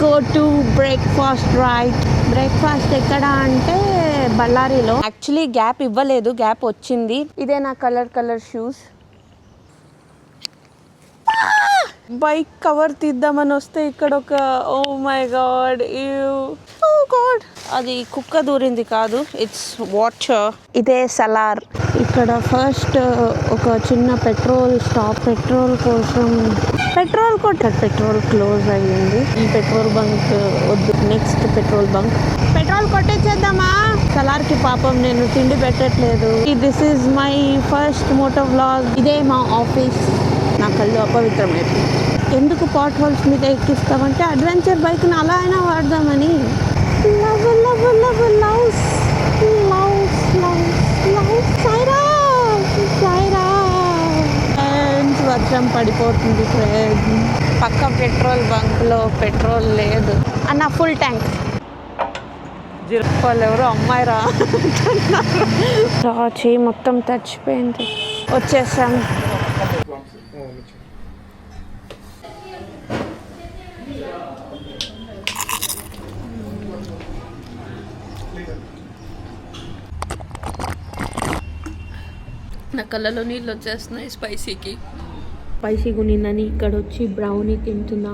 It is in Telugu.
Go to breakfast right. Breakfast ఎక్కడ అంటే బళ్ళారిలో. యాక్చువల్లీ గ్యాప్ ఇవ్వలేదు, గ్యాప్ వచ్చింది. ఇదే నా కలర్ షూస్. బైక్ కవర్ తీద్దామని వస్తే ఇక్కడ ఒక oh my god, oh god, అది కుక్క దూరింది కాదు, ఇట్స్ వాచర్. ఇదే సలార్. ఇక్కడ ఫస్ట్ ఒక చిన్న పెట్రోల్ స్టాప్. పెట్రోల్ కోసం పెట్రోల్ క్లోజ్ అయ్యింది. ఈ పెట్రోల్ బంక్ వద్దు, నెక్స్ట్ పెట్రోల్ బంక్. పెట్రోల్ కొట్టించేద్దామా? సలార్ కి పాపం నేను తిండి పెట్టట్లేదు. This is my first moto vlog. ఇదే మా ఆఫీస్. నా కళ్ళు అపవిత్రమైపోయి. ఎందుకు పాట్ హోల్స్ మీద ఎక్కిస్తామంటే అడ్వెంచర్ బైక్ని అలా అయినా వాడదామని. Love love love loves loves loves loves. Saira Saira. Friends, వర్షం పడిపోతుంది ఫ్రెండ్స్. పక్క పెట్రోల్ బంక్లో పెట్రోల్ లేదు అన్న, ఫుల్ ట్యాంక్. వాళ్ళు ఎవరో అమ్మాయి రా చేయి మొత్తం తడిచిపోయింది. వచ్చేసాం. నా కళ్ళలో నీళ్ళు వచ్చేస్తున్నాయి స్పైసీకి. స్పైసీ గునిందని ఇక్కడ వచ్చి బ్రౌనీ తింటున్నా.